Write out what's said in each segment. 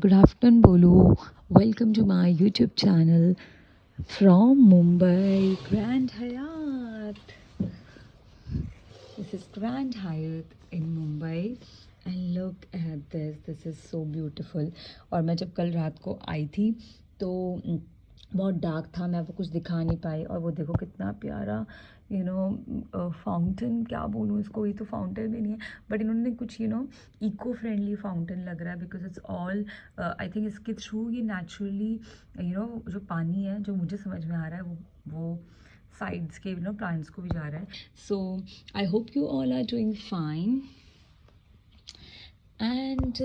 good afternoon, Bolu. Welcome to my YouTube channel from Mumbai, Grand Hyatt. This is Grand Hyatt in Mumbai, and look at this. This is so beautiful. और मैं जब कल रात को आई थी तो बहुत डार्क था, मैं वो कुछ दिखा नहीं पाई। और वो देखो कितना प्यारा फाउंटेन, क्या बोलूँ इसको, ये तो फाउंटेन भी नहीं है बट इन्होंने कुछ इको फ्रेंडली फाउंटेन लग रहा है because it's all I think इसके थ्रू ये नेचुरली जो पानी है, जो मुझे समझ में आ रहा है वो साइड्स के प्लांट्स को भी जा रहा है. So I hope you all are doing fine and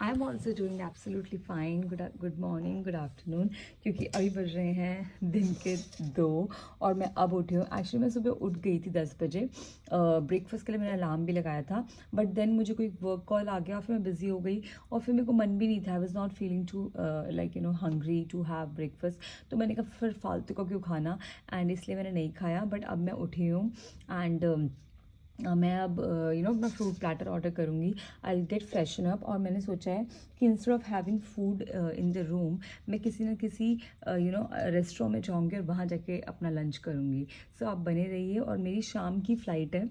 I am also doing absolutely fine. Good morning, good afternoon, क्योंकि अभी बज रहे हैं दिन के 2 और मैं अब उठी हूँ. एक्चुअली मैं सुबह उठ गई थी 10 बजे. ब्रेकफास्ट के लिए मैंने अलार्म भी लगाया था बट देन मुझे कोई वर्क कॉल आ गया, फिर मैं बिज़ी हो गई और फिर मेरे को मन भी नहीं था. I was not feeling to like hungry to have breakfast. तो मैंने कहा फिर फालतू का क्यों खाना, एंड इसलिए मैंने नहीं खाया. बट अब मैं उठी हूँ एंड मैं अब अपना फ्रूट प्लेटर ऑर्डर करूँगी. I get freshen up. और मैंने सोचा है कि instead of having food in the room, मैं किसी न किसी रेस्टोरेंट में जाऊँगी और वहाँ जाके अपना लंच करूँगी. सो आप बने रहिए. और मेरी शाम की फ़्लाइट है.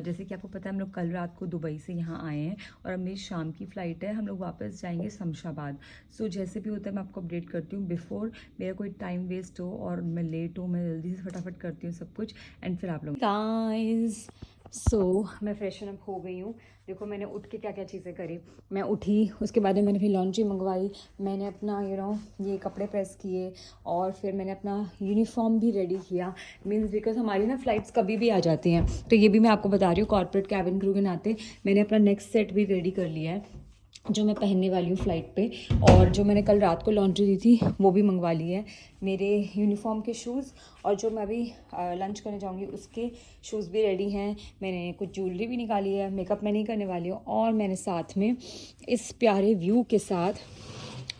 जैसे कि आपको पता है हम लोग कल रात को दुबई से यहाँ आए हैं और अब मेरी शाम की फ़्लाइट है. हम लोग वापस जाएंगे शमशाबाद. सो जैसे भी होता है मैं आपको अपडेट करती हूँ बिफोर मेरा कोई टाइम वेस्ट हो और मैं लेट हूँ. मैं जल्दी से फटाफट करती हूँ सब कुछ एंड फिर आप लोग गाइस. सो मैं फ्रेशन अप हो गई हूँ. देखो मैंने उठ के क्या क्या चीज़ें करी. मैं उठी, उसके बाद में मैंने फिर लॉन्ड्री मंगवाई, मैंने अपना ये कपड़े प्रेस किए और फिर मैंने अपना यूनिफॉर्म भी रेडी किया. मीन्स बिकॉज हमारी ना फ़्लाइट्स कभी भी आ जाती हैं, तो ये भी मैं आपको बता रही हूँ. कॉर्पोरेट कैबिन क्रू के नाते मैंने अपना नेक्स्ट सेट भी रेडी कर लिया है जो मैं पहनने वाली हूँ फ़्लाइट पे. और जो मैंने कल रात को लॉन्ड्री दी थी वो भी मंगवा ली है. मेरे यूनिफॉर्म के शूज़ और जो मैं अभी लंच करने जाऊँगी उसके शूज़ भी रेडी हैं. मैंने कुछ ज्वेलरी भी निकाली है. मेकअप मैं नहीं करने वाली हूँ. और मैंने साथ में इस प्यारे व्यू के साथ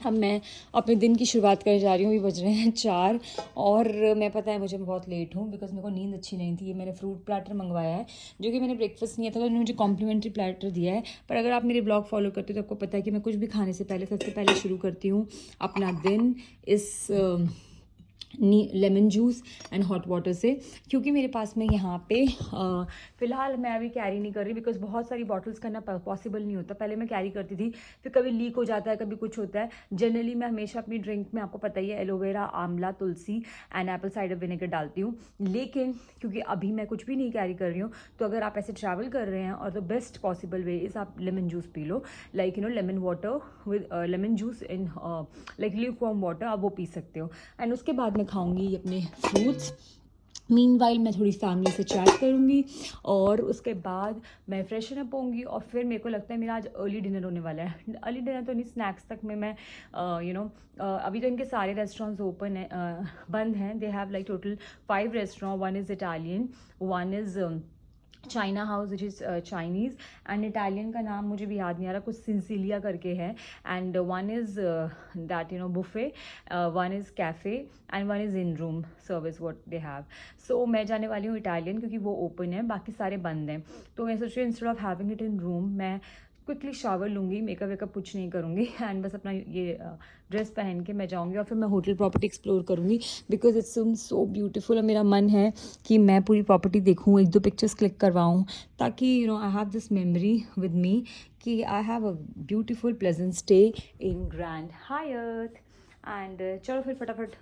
अब मैं अपने दिन की शुरुआत करने जा रही हूँ. अभी बज रहे हैं 4 और मैं पता है मुझे बहुत लेट हूँ बिकॉज मेरे को नींद अच्छी नहीं थी. ये मैंने फ्रूट प्लेटर मंगवाया है जो कि मैंने ब्रेकफास्ट नहीं था, तो उन्होंने मुझे कॉम्प्लीमेंट्री प्लेटर दिया है. पर अगर आप मेरे ब्लॉग फॉलो करते हो तो आपको पता है कि मैं कुछ भी खाने से पहले सबसे पहले शुरू करती हूँ अपना दिन इस lemon juice and hot water से. क्योंकि मेरे पास में यहाँ पे फ़िलहाल मैं अभी कैरी नहीं कर रही बिकॉज बहुत सारी बॉटल्स करना पॉसिबल नहीं होता. पहले मैं कैरी करती थी, फिर कभी लीक हो जाता है, कभी कुछ होता है. जनरली मैं हमेशा अपनी ड्रिंक में, आपको पता ही है, एलोवेरा, आंवला, तुलसी एंड एप्पल साइडर विनेगर डालती हूँ. लेकिन क्योंकि अभी मैं कुछ भी नहीं कैरी कर रही हूँ, तो अगर आप ऐसे ट्रैवल कर रहे हैं और the best possible way is आप लेमन जूस पी लो. Like lemon water with lemon juice in like lukewarm water, आप वो पी सकते हो. एंड उसके बाद मैं खाऊंगी अपने फ्रूट्स. मीनवाइल मैं थोड़ी फैमिली से चैट करूँगी और उसके बाद मैं फ्रेशन अप होंगी. और फिर मेरे को लगता है मेरा आज अर्ली डिनर होने वाला है. अर्ली डिनर तो नहीं, स्नैक्स तक में मैं अभी तो इनके सारे रेस्टोरेंट्स ओपन है, बंद हैं. They have like total 5 restaurant. One is Italian, one is China house which is Chinese, and Italian का नाम मुझे भी याद नहीं आ रहा, कुछ सिंसिलिया करके है. And one is that buffet, one is cafe and one is in room service what they have. So मैं जाने वाली हूँ इटालियन क्योंकि वो ओपन है, बाकी सारे बंद हैं. तो मैं सोच रही हूँ instead of having it in room मैं क्विकली शावर लूँगी, मेकअप वेकअप कुछ नहीं करूँगी एंड बस अपना ये ड्रेस पहन के मैं जाऊँगी और फिर मैं होटल प्रॉपर्टी एक्सप्लोर करूँगी बिकॉज इट्स सो ब्यूटीफुल. और मेरा मन है कि मैं पूरी प्रॉपर्टी देखूँ, 1-2 पिक्चर्स क्लिक करवाऊँ, ताकि I have this memory with me कि I have a beautiful pleasant stay in Grand Hyatt. And चलो फिर फटाफट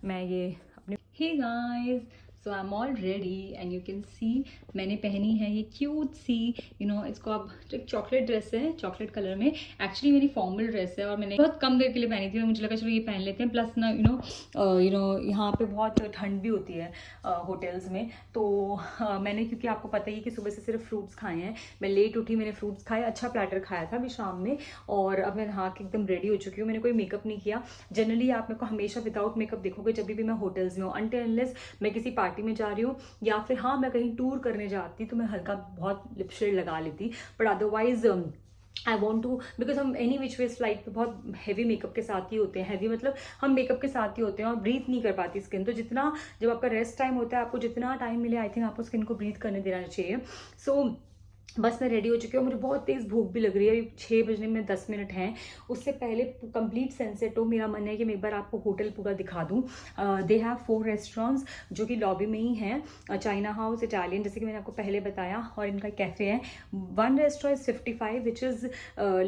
मैं ये अपने hey guys. So I am all ready and you can see मैंने पहनी है ये क्यूट सी इसको आप एक चॉकलेट ड्रेस है, चॉकलेट कलर में. एक्चुअली मेरी फॉर्मल ड्रेस है और मैंने बहुत कम देर के लिए पहनी थी और मुझे लगा चलो ये पहन लेते हैं. प्लस ना यहाँ पे बहुत ठंड भी होती है होटल्स में. तो मैंने, क्योंकि आपको पता ही है कि सुबह से सिर्फ फ्रूट्स खाए हैं, मैं लेट उठी, मैंने फ्रूट्स खाए, अच्छा प्लेटर खाया था अभी शाम में. और अब मैं नहा के एकदम रेडी हो चुकी हूँ. मैंने कोई मेकअप नहीं किया. जनरली आप मेरे को हमेशा विदाउट मेकअप देखोगे जब भी मैं होटल्स में हूँ, अनटिल अनलेस मैं किसी पार्टी में जा रही हूँ या फिर हाँ मैं कहीं टूर करने जाती तो मैं हल्का बहुत लिप शेड लगा लेती. But otherwise I want to, because हम एनी विच वेज फ्लाइट पे बहुत हैवी मेकअप के साथ ही होते हैं. हैवी मतलब हम मेकअप के साथ ही होते हैं और ब्रीथ नहीं कर पाती स्किन. तो जितना, जब आपका रेस्ट टाइम होता है, आपको जितना टाइम मिले, आई थिंक आपको स्किन को ब्रीथ करने देना चाहिए. सो बस मैं रेडी हो चुकी हूँ, मुझे बहुत तेज़ भूख भी लग रही है, अभी 6 बजने में 10 मिनट हैं। उससे पहले कंप्लीट सनसेट हो, मेरा मन है कि मैं एक बार आपको होटल पूरा दिखा दूँ। दे हैव 4 रेस्टोरेंट्स जो कि लॉबी में ही हैं, चाइना हाउस, इटालियन, जैसे कि मैंने आपको पहले बताया, और इनका कैफ़े है। 1 restaurant 55 which is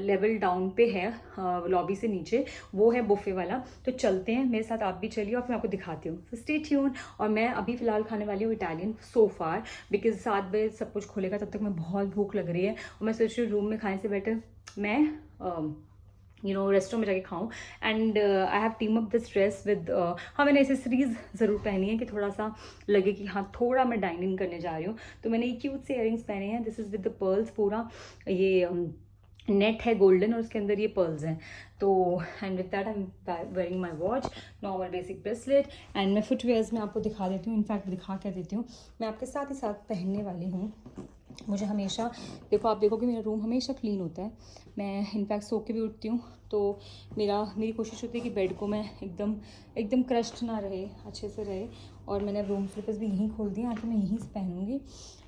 level down पे है, लॉबी से नीचे, वो है बुफे वाला। तो चलते हैं, मेरे साथ आप भी चलिए और फिर मैं आपको दिखाती हूँ। तो स्टे ट्यून। और मैं अभी फ़िलहाल खाने वाली हूँ इटालियन सो फार, बिकॉज 7 बजे सब कुछ खुलेगा, तब तक मैं बहुत भूख लग रही है और मैं सोच रही हूँ रूम में खाने से बेटर मैं रेस्टोरेंट में जाके खाऊं। And I have team up this dress with, हाँ मैंने एसेसरीज ज़रूर पहनी है कि थोड़ा सा लगे कि हाँ थोड़ा मैं डाइनिंग करने जा रही हूँ। तो मैंने ये क्यूट से इयरिंग्स पहने हैं, this is with the pearls, पूरा ये नेट है गोल्डन और उसके अंदर ये पर्ल्स हैं। तो and with that I am wearing my watch, normal basic bracelet, and मैं फुटवेयर्स में आपको दिखा देती हूँ। इनफैक्ट दिखा क्या देती हूँ, मैं आपके साथ ही साथ पहनने वाली हूँ। मुझे हमेशा देखो, आप देखो कि मेरा रूम हमेशा क्लीन होता है, मैं इनफैक्ट सो के भी उठती हूँ, तो मेरी कोशिश होती है कि बेड को मैं एकदम क्रश्ड ना रहे, अच्छे से रहे। और मैंने रूम स्लीपर्स भी यहीं खोल दिए, आके मैं यहीं से पहनूँगी।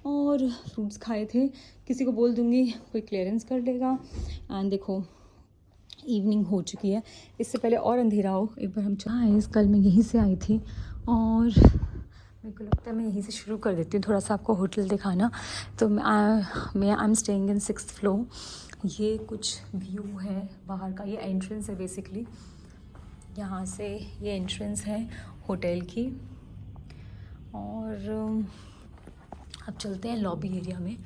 और फ्रूट्स खाए थे, किसी को बोल दूँगी, कोई क्लियरेंस कर लेगा। एंड देखो इवनिंग हो चुकी है, इससे पहले और अंधेरा हो, एक बार हम कल मैं यहीं से आई थी और मेरे को लगता है मैं यहीं से शुरू कर देती हूँ थोड़ा सा आपको होटल दिखाना। तो I am staying in 6th floor. ये कुछ व्यू है बाहर का, ये एंट्रेंस है बेसिकली, यहाँ से ये एंट्रेंस है होटल की। और अब चलते हैं लॉबी एरिया में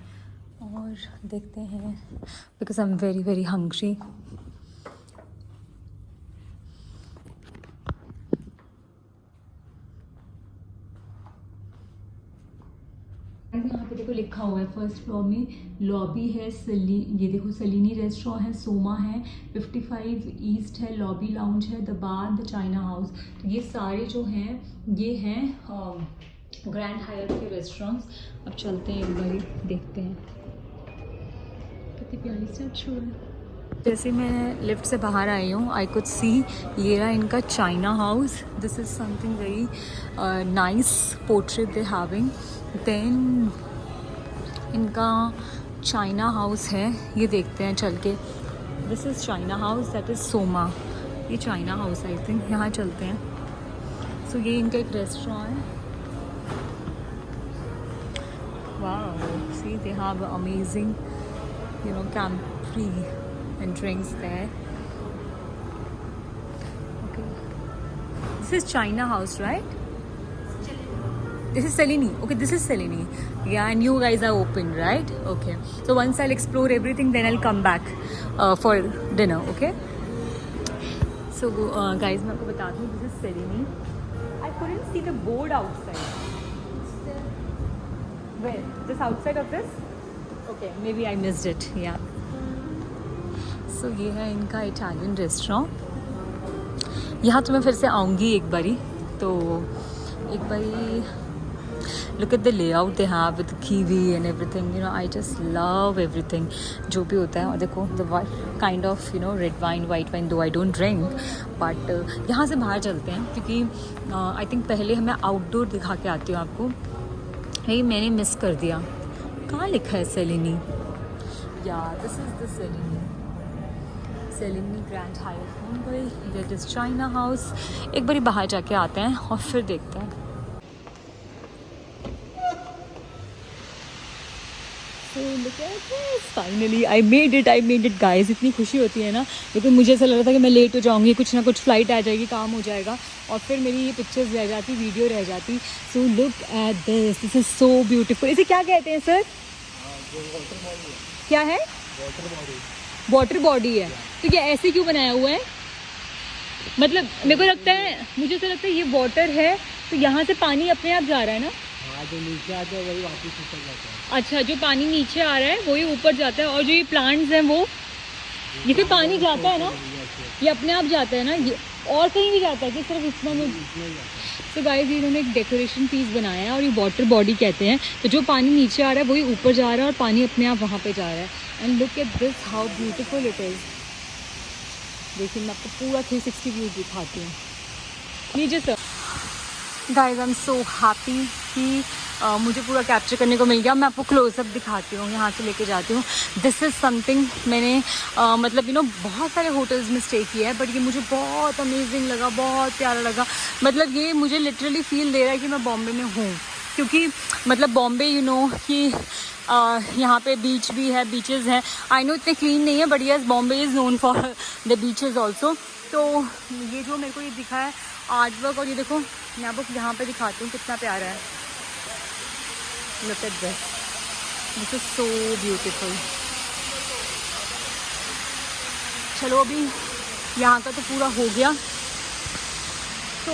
और देखते हैं, because I am very very hungry. यहाँ पे देखो लिखा हुआ है 1st फ्लोर में लॉबी है, ये देखो सलीनी रेस्टोरेंट है, सोमा है, 55 ईस्ट है, लॉबी लाउंज है, the bar, the China house. तो ये सारे जो हैं ये हैं ग्रैंड हायट के रेस्टोरेंट्स। अब चलते हैं एक बार देखते हैं, कितनी प्यारी स्टैचू है। जैसे मैं लिफ्ट से बाहर आई हूँ, आई कुड सी ये रहा इनका China house. This is something very nice portrait they having. Then इनका चाइना हाउस है, ये देखते हैं चल के। This is China house, that is Soma, ये चाइना हाउस आई थिंक, यहाँ चलते हैं। सो ये इनका एक रेस्टोरेंट है। Wow, see they have amazing Campari and drinks there. Okay, this is China House, right? This is Cellini. Okay, this is Cellini. Yeah, and you guys are open, right? Okay. So once I'll explore everything, then I'll come back for dinner. Okay. So guys, मैं आपको बता दूँ, this is Cellini. I couldn't see the board outside. Where? Just outside of this? Okay, maybe I missed it. Yeah. So ये है इनका Italian restaurant. यहाँ तो मैं फिर से आऊँगी एक बारी, तो एक बारी look at the layout they have with kiwi and everything, I just love everything जो भी होता है। और देखो the kind of red wine, white wine, दो आई डोंट ड्रिंक, बट यहाँ से बाहर चलते हैं क्योंकि आई थिंक पहले हमें आउटडोर दिखा के आती हूँ आपको। ये मैंने मिस कर दिया, कहाँ लिखा है सेलिनी? या this is the Celini Grand Hyatt Mumbai, that is China House. एक बारी बाहर जाके आते हैं और फिर देखते हैं। So look at this, finally I made it guys। इतनी खुशी होती है ना, लेकिन मुझे ऐसा लग रहा था कि मैं लेट हो जाऊँगी, कुछ ना कुछ फ्लाइट आ जाएगी, काम हो जाएगा और फिर मेरी ये पिक्चर्स रह जाती, वीडियो रह जाती। So look at this, this is so beautiful. इसे क्या कहते हैं सर? क्या है? वाटर बॉडी है। तो ये ऐसे क्यों बनाया हुआ है? मतलब मेरे को लगता है, मुझे ऐसा लगता है ये वाटर है तो यहाँ से पानी अपने आप जा रहा है ना? जो नीचे आता है वही वापस ऊपर जाता है। अच्छा, जो पानी नीचे आ रहा है वही ऊपर जाता है, और जो ये प्लांट्स हैं वो, ये फिर पानी जाता है ना, ये अपने आप जाता है ना, ये और कहीं भी जाता है कि सिर्फ इसमें में? तो गाइस इन्होंने एक डेकोरेशन पीस बनाया है और ये वाटर बॉडी कहते हैं। तो जो पानी नीचे आ रहा है वही ऊपर जा रहा है और पानी अपने आप वहाँ पे जा रहा है। And look at this, how beautiful it is. देखिए मैं आपको पूरा 360 व्यू दिखाती हूँ। लीजिए sir. Guys I am so happy कि मुझे पूरा कैप्चर करने को मिल गया। मैं आपको क्लोजअप दिखाती हूँ, यहाँ से लेके जाती हूँ। दिस इज़ समथिंग मैंने मतलब बहुत सारे होटल्स में स्टे किया है, बट ये मुझे बहुत अमेजिंग लगा, बहुत प्यारा लगा। मतलब ये मुझे लिटरली फील दे रहा है कि मैं बॉम्बे में हूँ, क्योंकि मतलब बॉम्बे कि यहाँ पे बीच भी है, बीचेस हैं। आई नो इतने क्लीन नहीं है, but yes Bombay is known for the beaches also. तो ये जो मेरे को ये दिखा है आर्ट वर्क, और ये देखो मैं आपको यहाँ पे दिखाती हूँ कितना प्यारा है। Look at this, this is so beautiful. चलो अभी यहाँ का तो पूरा हो गया। तो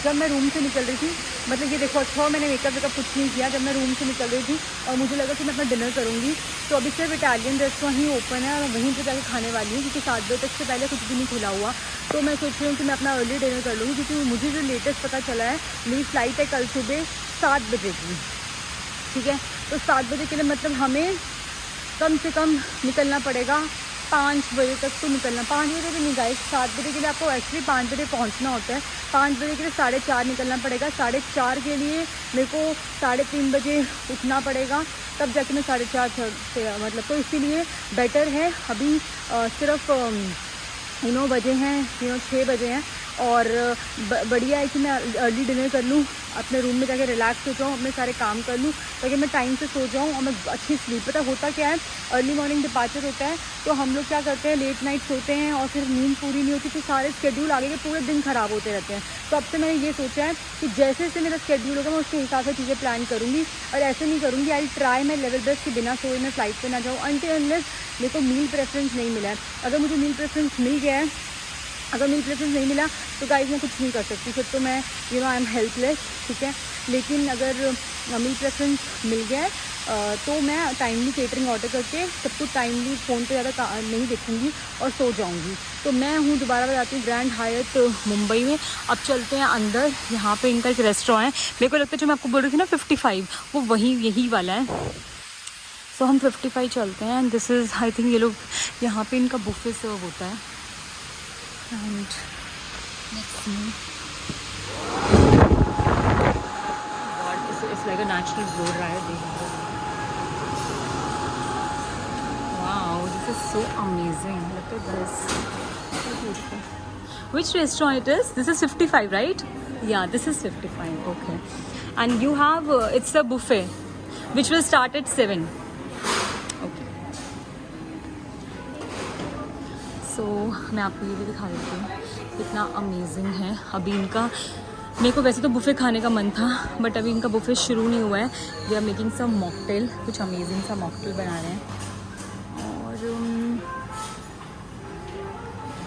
जब मैं रूम से निकल रही थी, मतलब ये देखो अच्छा मैंने मेकअप कुछ नहीं किया। जब मैं रूम से निकल रही थी और मुझे लगा कि मैं अपना डिनर करूँगी, तो अभी सिर्फ इटालियन रेस्टोरेंट ही ओपन है और मैं वहीं पे जाकर खाने वाली हूँ, क्योंकि 7 बजे तक से पहले कुछ भी नहीं खुला हुआ। तो मैं सोच रही हूँ कि मैं अपना अर्ली डिनर कर लूँगी, क्योंकि मुझे जो लेटेस्ट पता चला है, मेरी फ़्लाइट है कल सुबह 7 बजे की, ठीक है। तो 7 बजे के लिए मतलब हमें कम से कम निकलना पड़ेगा 5 बजे तक तो निकलना। 5 बजे भी नहीं गाइस, 7 बजे के लिए आपको एक्चुअली 5 बजे पहुंचना होता है। 5 बजे के लिए 4:30 निकलना पड़ेगा। 4:30 के लिए मेरे को 3:30 बजे उठना पड़ेगा, तब जाके मैं 4:30 से मतलब, तो इसीलिए बेटर है अभी सिर्फ बजे हैं 6 बजे हैं, और बढ़िया है कि मैं अर्ली डिनर कर लूँ, अपने रूम में जाके रिलैक्स हो जाऊँ, अपने सारे काम कर लूँ, ताकि मैं टाइम से सो जाऊँ और मैं अच्छी स्लीप। पता होता क्या है, अर्ली मॉर्निंग डिपार्चर होता है तो हम लोग क्या करते हैं, लेट नाइट सोते हैं और फिर नींद पूरी नहीं होती, तो सारे स्केड्यूल आगे के पूरे दिन ख़राब होते रहते हैं। तो अब से मैंने ये सोचा है कि जैसे जैसे मेरा स्केड्यूल होगा मैं उसके हिसाब से चीज़ें प्लान करूँगी, और ऐसे नहीं करूँगी I try my level best कि बिना सोए मैं फ़्लाइट पर ना जाऊँ अनटिल अनलेस मेरे को मील प्रेफरेंस नहीं मिला है। अगर मुझे मील प्रेफरेंस मिल गया है, अगर मील प्रेफरेंस नहीं मिला तो गाइस मैं कुछ नहीं कर सकती, फिर तो मैं आई एम हेल्पलेस, ठीक है। लेकिन अगर मील प्रेफरेंस मिल गया है तो मैं टाइमली केटरिंग ऑर्डर करके सब कुछ टाइमली फ़ोन पे ज़्यादा नहीं देखूँगी और सो जाऊँगी। तो मैं हूँ दोबारा बताती हूँ ग्रैंड हायत मुंबई में। अब चलते हैं अंदर, यहाँ पे इनका एक रेस्टोरेंट है, मेरे को लगता है जो मैं आपको बोल रही थी ना 55, वो वही यही वाला है। सो हम 55 चलते हैं। And this is I think ये लोग यहाँ पे इनका बुफे सर्व होता है। And let's see. God, it's like a natural blow dryer. Wow, this is so amazing. Look at this. So beautiful. Which restaurant it is? This is 55, right? Yeah, this is 55. Okay. And you have it's a buffet, which will start at 7. Okay. सो मैं आपको ये भी दिखा देती हूँ कितना amazing है। अभी इनका, मेरे को वैसे तो बुफ़े खाने का मन था, बट अभी इनका बुफ़े शुरू नहीं हुआ है। We are making some mocktail, कुछ अमेजिंग सा मॉकटेल बना रहे हैं। और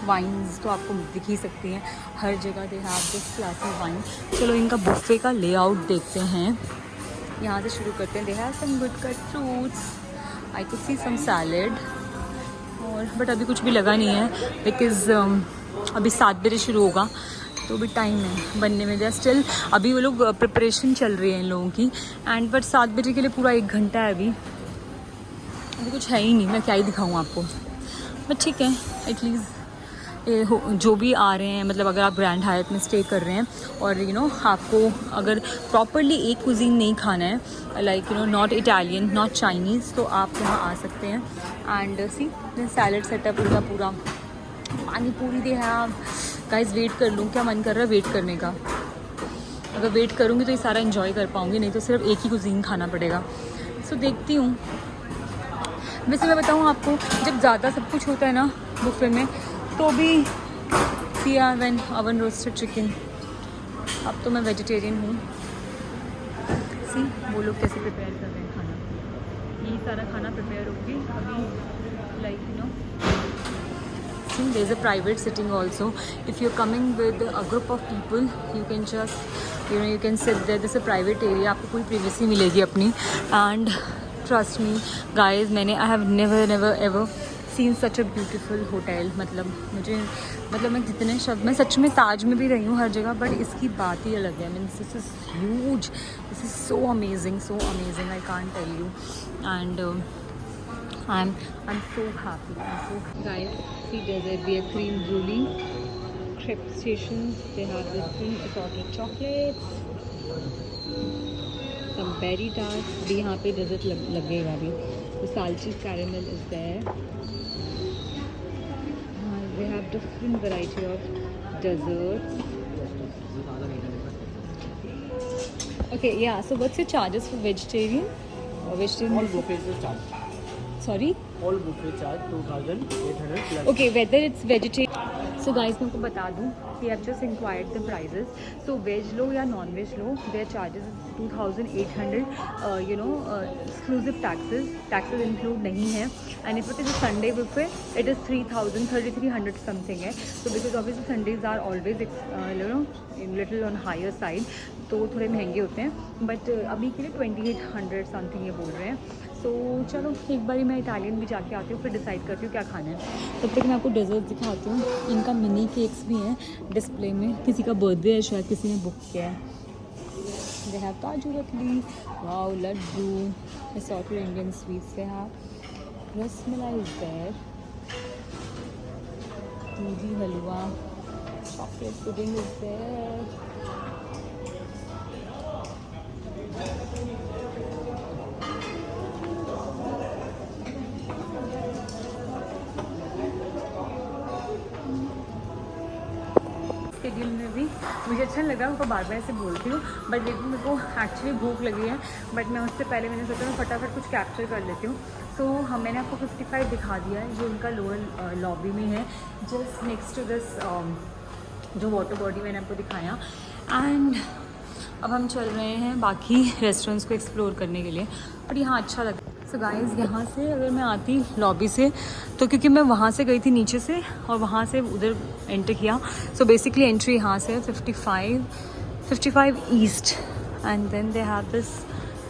वाइन्स तो आपको दिख ही सकती हैं, हर जगह दे हैव दिस क्लासी वाइन। चलो इनका बुफ़े का लेआउट देखते हैं, यहाँ से शुरू करते हैं। They have some good cut fruits, I could see some salad, और बट अभी कुछ भी लगा नहीं है बिकॉज़ अभी 7 बजे शुरू होगा, तो भी टाइम है बनने में। दे स्टिल अभी वो लोग प्रिपरेशन चल रही है इन लोगों की, एंड बट 7 बजे के लिए पूरा 1 घंटा है। अभी कुछ है ही नहीं, मैं क्या ही दिखाऊँ आपको, बट ठीक है एटलीस्ट जो भी आ रहे हैं, मतलब अगर आप ग्रैंड हायत में स्टे कर रहे हैं और आपको अगर प्रॉपरली एक कुजीन नहीं खाना है, like not Italian not Chinese, तो आप यहाँ आ सकते हैं। एंड सी सैलड सेटअप उनका पूरा, पानी पूरी दे है। आप गाइस वेट कर लूँ, क्या मन कर रहा है वेट करने का। अगर वेट करूँगी तो ये सारा इन्जॉय कर पाऊँगी, नहीं तो सिर्फ एक ही कुजीन खाना पड़ेगा। सो देखती हूँ। वैसे मैं बताऊँ आपको, जब ज़्यादा सब कुछ होता है ना बुफे में, तो भी पिया वैन अवन रोस्टेड चिकन। अब तो मैं वेजिटेरियन हूँ। सी वो लोग कैसे प्रिपेयर कर रहे हैं खाना, यही सारा खाना प्रिपेयर होगी अभी, like there is a private sitting also. If you're coming with a group of people, you can just you can sit there. This is a private area, आपको पूरी privacy मिलेगी अपनी। And trust me guys, मैंने I have never ever seen such a beautiful hotel। मतलब मैं जितने शब्द, मैं सच में ताज में भी रही हूँ हर जगह, बट इसकी बात ही अलग है। Means this is huge, this is so amazing I can't tell you. And I'm so happy. Guys, see there's a cream brulee, crepe stations. They have different assorted chocolates. Some berry tart भी यहाँ पे dessert लगेगा अभी. तो salty caramel is there. They have different variety of desserts. Okay, yeah. So what's your charges for vegetarian? Vegetarian. All buffets is charged. Sorry. All buffet charge 2,800 plus. Okay, whether it's vegetarian. So guys, मैं आपको बता दूँ कि I've just inquired the prices. So veg लो या non-veg low, their charges is 2,800. Exclusive taxes. Taxes include नहीं है. And if it is a Sunday buffet, it is 3,300 something है. So because obviously Sundays are always little on higher side, तो थोड़े महंगे होते हैं. But अभी के लिए 2,800 समथिंग ये बोल रहे हैं. तो चलो एक बारी मैं इटालियन भी जाके आती हूँ, फिर डिसाइड करती हूँ क्या खाना है. तब तक मैं आपको डेजर्ट दिखाती हूँ. इनका मिनी केक्स भी हैं डिस्प्ले में. किसी का बर्थडे है शायद, किसी ने बुक किया है. They have kaju katli, wow, laddu, assorted Indian sweets. They have rasmalai is there, dudhi halwa, chocolate pudding is there. Schedule में भी मुझे अच्छा लगा, उनको बार बार ऐसे बोलती हूँ, बट लेकिन मेरे को एक्चुअली भूख लगी है. बट मैं उससे पहले मैंने सोचा मैं फटाफट कुछ कैप्चर कर लेती हूँ. सो मैंने आपको 55 दिखा दिया है, जो उनका लोअर लॉबी में है, जस्ट नेक्स्ट टू दिस जो वाटर बॉडी मैंने आपको दिखाया. एंड अब हम चल रहे हैं बाकी रेस्टोरेंट्स को एक्सप्लोर करने के लिए. और यहाँ अच्छा लगता है. सो गाइस, यहाँ से अगर मैं आती लॉबी से, तो क्योंकि मैं वहाँ से गई थी नीचे से और वहाँ से उधर एंटर किया. सो बेसिकली एंट्री यहाँ से 55 east. And then they have this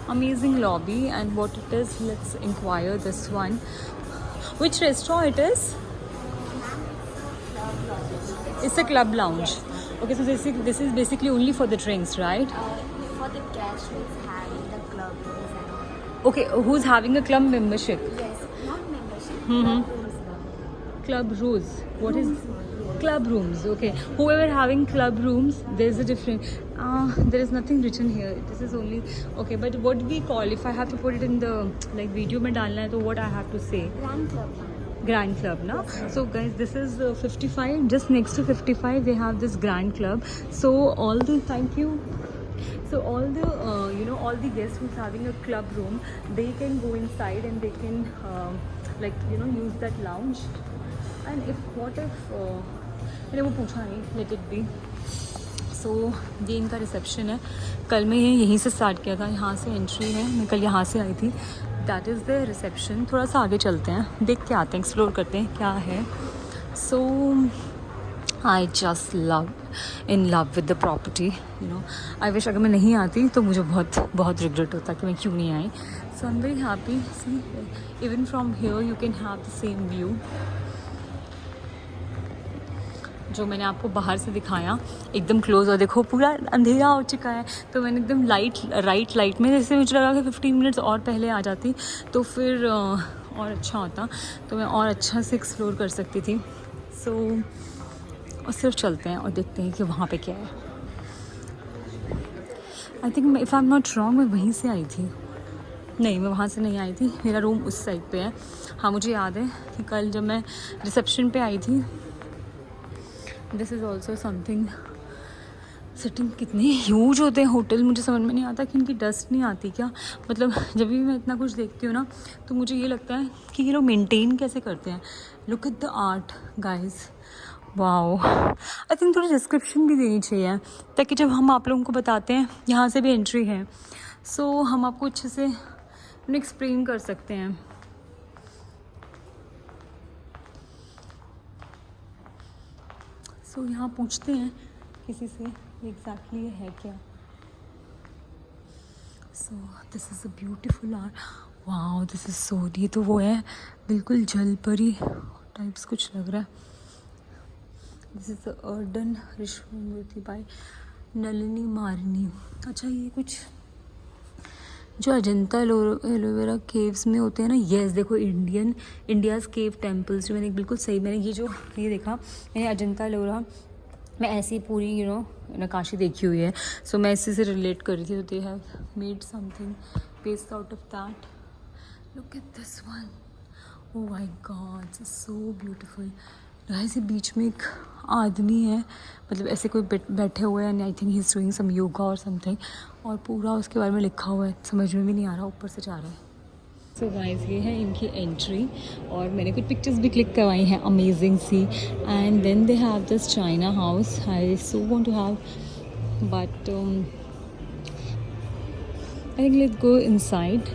amazing lobby. And what it is, let's enquire this one. Which restaurant it is? It's a club lounge. Okay, so this is basically only for the drinks, right? For the guests who's having the club rooms and all. Okay, who's having a club membership? Yes, not membership. Mhm. Club rooms. Club rooms. What is club rooms? Okay, whoever having club rooms, there's a different. There is nothing written here. This is only okay. But what do we call? If I have to put it in the video में डालना है, तो what I have to say? Grand club. Grand Club, na? So guys, this is 55. Just next to 55, they have this Grand Club. So all the thank you. So all the all the guests who's having a club room, they can go inside and they can use that lounge. And what if मैंने वो पूछा नहीं, let it be. सो ये इनका reception है. कल मैं यहीं से स्टार्ट किया था, यहाँ से एंट्री है. मैं कल यहाँ से आई थी. That is the reception. थोड़ा सा आगे चलते हैं, देख के आते हैं, एक्सप्लोर करते हैं क्या है. So I just in love with the property. I wish अगर मैं नहीं आती तो मुझे बहुत रिग्रेट होता कि मैं क्यों नहीं आई. So I am very happy. See, even from here you can have the same view जो मैंने आपको बाहर से दिखाया एकदम क्लोज. और देखो पूरा अंधेरा हो चुका है, तो मैंने एकदम राइट लाइट में, जैसे मुझे लगा कि 15 मिनट्स और पहले आ जाती तो फिर और अच्छा होता, तो मैं और अच्छा से एक्सप्लोर कर सकती थी. सो और सिर्फ चलते हैं और देखते हैं कि वहाँ पे क्या है. I think if I am not wrong, मैं वहीं से आई थी. नहीं, मैं वहाँ से नहीं आई थी, मेरा रूम उस साइड पे है. हाँ, मुझे याद है कि कल जब मैं रिसेप्शन पे आई थी, this is also something. Sitting कितने ह्यूज होते हैं होटल, मुझे समझ में नहीं आता कि इनकी डस्ट नहीं आती क्या. मतलब जब भी मैं इतना कुछ देखती हूँ ना, तो मुझे ये लगता है कि ये लोग मेंटेन कैसे करते हैं. Look at the art guys, wow. I think थोड़ी डिस्क्रिप्शन भी देनी चाहिए, ताकि जब हम आप लोगों को बताते हैं यहाँ से भी एंट्री है, सो हम आपको अच्छे से एक्सप्लेन कर सकते हैं. सो यहाँ पूछते हैं किसी से एग्जैक्टली ये है क्या. So this is a beautiful art. Wow, this is सो. ये तो वो है बिल्कुल जलपरी टाइप्स कुछ लग रहा है. दिस इज़ द अर्डन ऋषि मूर्ति बाय नलिनी मारनी. अच्छा, ये कुछ जो अजंता एलोवेरा केव्स में होते हैं ना. येस, देखो इंडियाज़ केव टेम्पल्स, जो मैंने बिल्कुल सही, मैंने ये देखा, मैंने अजंता एलोवेरा मैं ऐसी पूरी नक्काशी देखी हुई है, सो मैं इसी से रिलेट कर रही थी. तो they have made something based out of that. Look at this one. Oh my God, so beautiful. ऐसे बीच में एक आदमी है, मतलब ऐसे कोई बैठे हुए हैं, and I think he is doing some yoga और समथिंग, और पूरा उसके बारे में लिखा हुआ है, समझ में भी नहीं आ रहा, ऊपर से जा रहा है. सो गाइस, ये है इनकी एंट्री, और मैंने कुछ पिक्चर्स भी क्लिक करवाई हैं amazing see. And then they have this China house. I so want to have, but I think let's go inside.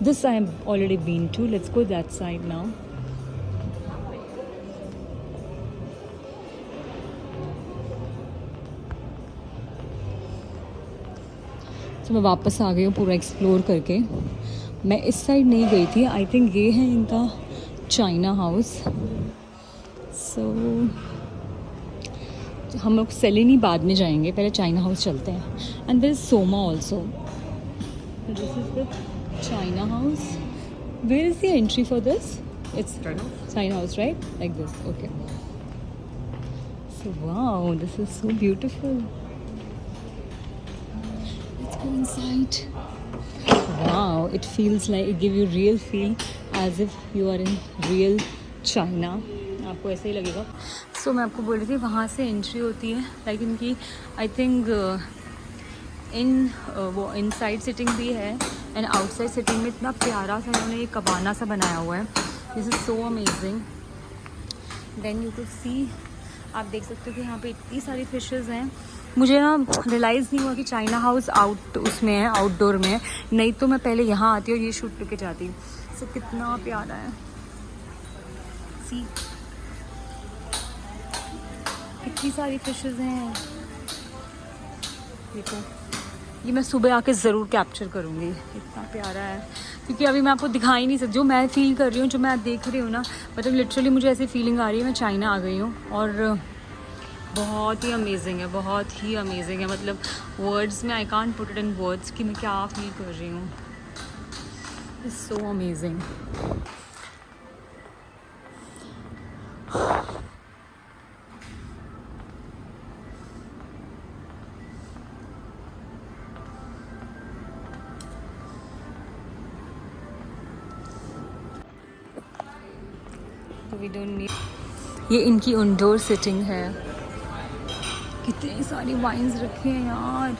This I have already been to. Let's go that side now. तो मैं वापस आ गई हूँ पूरा explore करके. मैं इस side नहीं गई थी. आई थिंक ये है इनका चाइना हाउस. सो हम लोग सेलिनी बाद में जाएंगे, पहले चाइना हाउस चलते हैं. And there is Soma also. This is the China house. Where is the entry for this? It's China house, right? Like this. Okay. So wow, this is so beautiful. Let's go inside. Wow, it feels like it gives you real feel as if you are in real China. आपको ऐसे ही लगेगा. So मैं आपको बोल रही थी वहाँ से एंट्री होती है. लाइक इनकी आई थिंक वो इनसाइड सिटिंग भी है एंड आउटसाइड सिटिंग में. इतना प्यारा सा इन्होंने ये कबाना सा बनाया हुआ है. This is so amazing. Then you could see, आप देख सकते हो कि यहाँ पे इतनी सारी फिशेस हैं. मुझे ना रियलाइज़ नहीं हुआ कि चाइना हाउस आउट उसमें है, आउटडोर में है. नहीं तो मैं पहले यहाँ आती और ये शूट करके जाती. सो कितना प्यारा है. सी कितनी सारी फिशेस हैं. देखो, ये मैं सुबह आके ज़रूर कैप्चर करूँगी. इतना प्यारा है, क्योंकि अभी मैं आपको दिखा ही नहीं सकती. जो मैं फील कर रही हूँ, जो मैं देख रही हूँ ना, मतलब लिटरली मुझे ऐसी फीलिंग आ रही है मैं चाइना आ गई हूँ. और बहुत ही अमेजिंग है, बहुत ही अमेजिंग है. मतलब वर्ड्स में I can't put it in words कि मैं क्या फील कर रही हूँ. It's so amazing. We don't need. ये इनकी इंडोर सिटिंग है. कितनी सारी वाइन्स रखी हैं यार.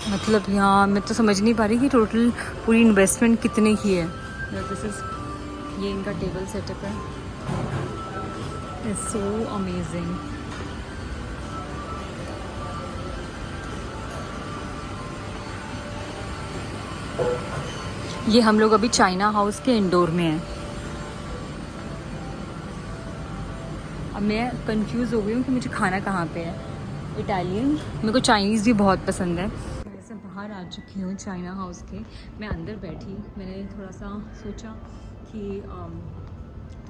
मतलब यहाँ मैं तो समझ नहीं पा रही कि टोटल पूरी इन्वेस्टमेंट कितने की है. दिस इज, ये इनका टेबल सेटअप है. It's so amazing. ये हम लोग अभी चाइना हाउस के इंडोर में हैं. अब मैं कंफ्यूज हो गई हूँ कि मुझे खाना कहाँ पे है. इटालियन, मेरे को चाइनीज़ भी बहुत पसंद है. मैं से बाहर आ चुकी हूँ चाइना हाउस के. मैं अंदर बैठी, मैंने थोड़ा सा सोचा कि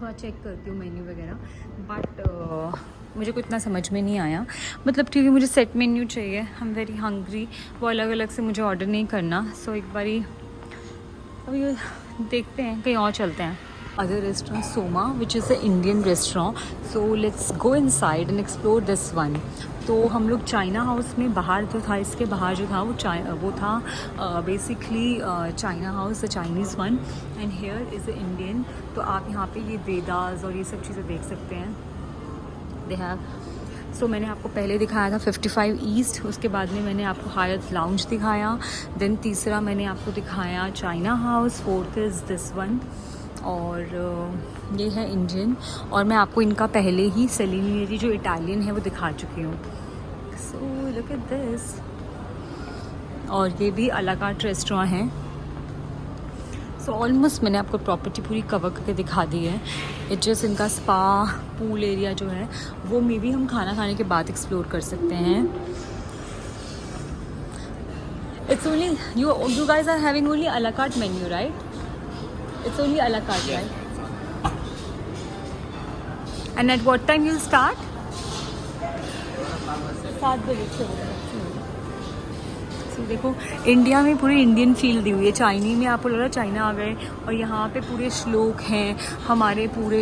थोड़ा चेक करती हूँ मेन्यू वगैरह, बट मुझे कुछ इतना समझ में नहीं आया. मतलब क्योंकि मुझे सेट मेन्यू चाहिए. आई एम वेरी हंग्री. वो अलग अलग से मुझे ऑर्डर नहीं करना. सो एक बारी अभी देखते हैं, कहीं और चलते हैं. Other restaurant, Soma, which is an Indian restaurant. So let's go inside and explore this one. तो हम लोग चाइना हाउस में बाहर जो था, इसके बाहर जो था वो था basically China house, the Chinese one, and here is a Indian. तो आप यहाँ पे ये वेदास और ये सब चीज़ें देख सकते हैं. They have. सो मैंने आपको पहले दिखाया था 55 ईस्ट. उसके बाद में मैंने आपको हायत लाउंज दिखाया. देन तीसरा मैंने आपको दिखाया China house. Fourth is this one, और ये है इंडियन. और मैं आपको इनका पहले ही सेलिनी जो इटालियन है वो दिखा चुकी हूँ. So look at this. और ये भी अला कार्ट रेस्टोरेंट है. सो ऑलमोस्ट मैंने आपको प्रॉपर्टी पूरी कवर करके दिखा दी है. इट जस्ट इनका स्पा पूल एरिया जो है वो मे भी हम खाना खाने के बाद एक्सप्लोर कर सकते हैं. It's only you guys are having only a la carte menu, right? It's only a la carte, right? And at what time you'll start? 7 बजे से. सो देखो इंडिया में पूरी इंडियन फील दी हुई है, चाइनी में आपको लग रहा है चाइना आ गए, और यहाँ पे पूरे श्लोक हैं हमारे पूरे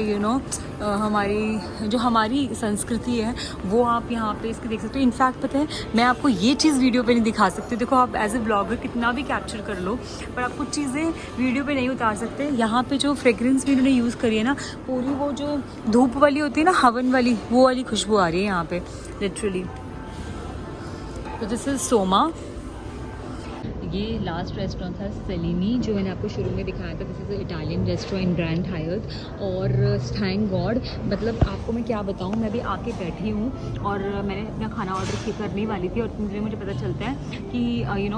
हमारी जो हमारी संस्कृति है वो आप यहाँ पे इसके देख सकते हो। इनफैक्ट पता है मैं आपको ये चीज़ वीडियो पे नहीं दिखा सकती, देखो आप एज ए ब्लॉगर कितना भी कैप्चर कर लो पर आप कुछ चीज़ें वीडियो पे नहीं उतार सकते। यहाँ पे जो फ्रेगरेंस भी इन्होंने यूज़ करी है ना, पूरी वो जो धूप वाली होती है ना, हवन वाली, वो वाली खुशबू आ रही है यहाँ पे लिटरली। तो दिस इज़ सोमा। ये लास्ट रेस्टोरेंट था सेलिनी जो मैंने आपको शुरू में दिखाया था। This is Italian restaurant in Grand Hyatt. और थैंक गॉड, मतलब आपको मैं क्या बताऊँ, मैं भी आके बैठी हूँ और मैंने अपना खाना ऑर्डर करने वाली थी और मुझे पता चलता है कि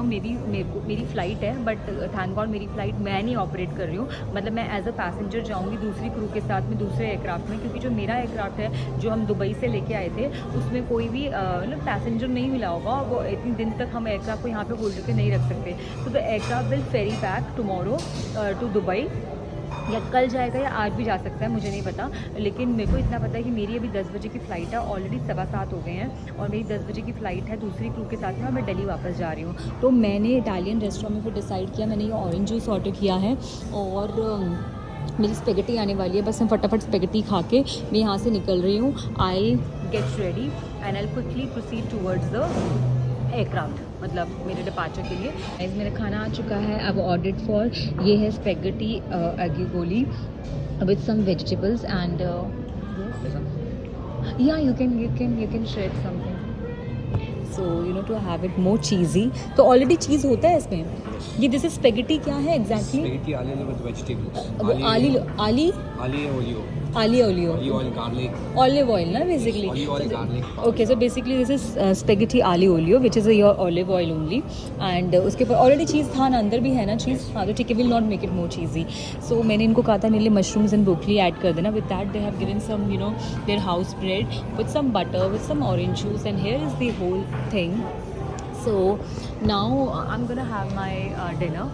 मेरी फ़्लाइट है, बट थैंक गॉड मेरी फ़्लाइट मैं नहीं ऑपरेट कर रही हूँ। मतलब मैं एज अ पैसेंजर जाऊँगी दूसरी क्रू के साथ में दूसरे एयरक्राफ्ट में, क्योंकि जो मेरा एयरक्राफ्ट है जो हम दुबई से लेके आए थे उसमें कोई भी मतलब पैसेंजर नहीं मिला होगा, वो इतने दिन तक हम एयरक्राफ्ट को यहाँ पे होल्ड करके नहीं रख सकते। तो the aircraft will ferry back tomorrow to Dubai, या कल जाएगा या आज भी जा सकता है, मुझे नहीं पता। लेकिन मेरे को इतना पता है कि मेरी अभी 10 बजे की फ़्लाइट है, ऑलरेडी 7:15 हो गए हैं और मेरी 10 बजे की फ़्लाइट है दूसरी क्रू के साथ में, और मैं दिल्ली वापस जा रही हूँ। तो मैंने इटालियन रेस्टोरेंट में फिर डिसाइड किया, मैंने ये ऑरेंज जूस ऑर्डर किया है और मेरी स्पेगेटी आने वाली है। बस मैं फटाफट स्पेगेटी खा के मैं यहाँ से निकल रही हूँ। I get ready and I quickly proceed towards the aircraft, मतलब मेरे डिपार्चर के लिए। गाइस मेरा खाना आ चुका है, अब ऑर्डर्ड फॉर, ये है spaghetti aglio olio with some vegetables and yeah you can share something, so to have it more cheesy. तो ऑलरेडी चीज़ होता है इसमें। ये दिस इज स्पेगेटी क्या है exactly? Spaghetti aglio with vegetables, aglio olio oil garlic, olive oil ना basically. Oil garlic. Okay, so basically this is spaghetti aglio olio which is your olive oil only, and उसके ऊपर already चीज़ था ना, अंदर भी है ना चीज़। हाँ तो ठीक है, will not make it more cheesy. So मैंने इनको कहा था मेरे लिए मशरूम्स एंड ब्रोकली ऐड कर देना। With that they have given some their house bread with some butter with some orange juice, and here is the whole thing. So now I'm gonna have my dinner.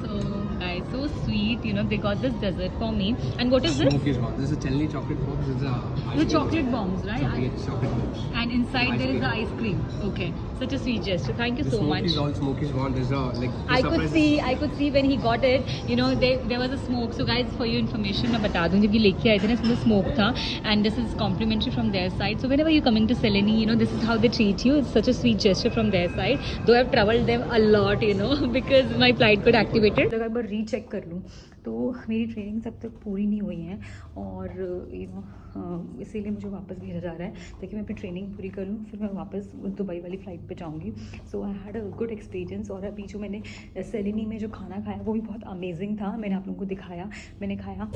So guys, so sweet, they got this dessert for me. And what is this? Smokies bomb. This is a Chelly chocolate bomb. This is The chocolate bombs, right? chocolate bombs. And inside there is the ice cream. Okay, such a sweet gesture. Thank you so much. All Smokies bomb. There's a I could see when he got it. There was a smoke. So guys, for your information, मैं बता दूँ जब ये लेके आए थे ना, इसमें smoke था, and this is complimentary from their side. So whenever you're coming to Seleni, this is how they treat you. It's such a sweet gesture from their side. Though I've traveled them a lot, because my flight got activated. अगर मैं recheck कर लूँ तो मेरी training अब तक पूरी नहीं हुई है, और इसीलिए मुझे वापस भेजा जा रहा है ताकि मैं अपनी ट्रेनिंग पूरी कर लूँ, फिर मैं वापस दुबई वाली फ़्लाइट पे जाऊँगी। So I had a good experience. और अभी जो मैंने सेलिनी में जो खाना खाया वो भी बहुत अमेजिंग था, मैंने आप लोगों को दिखाया, मैंने खाया।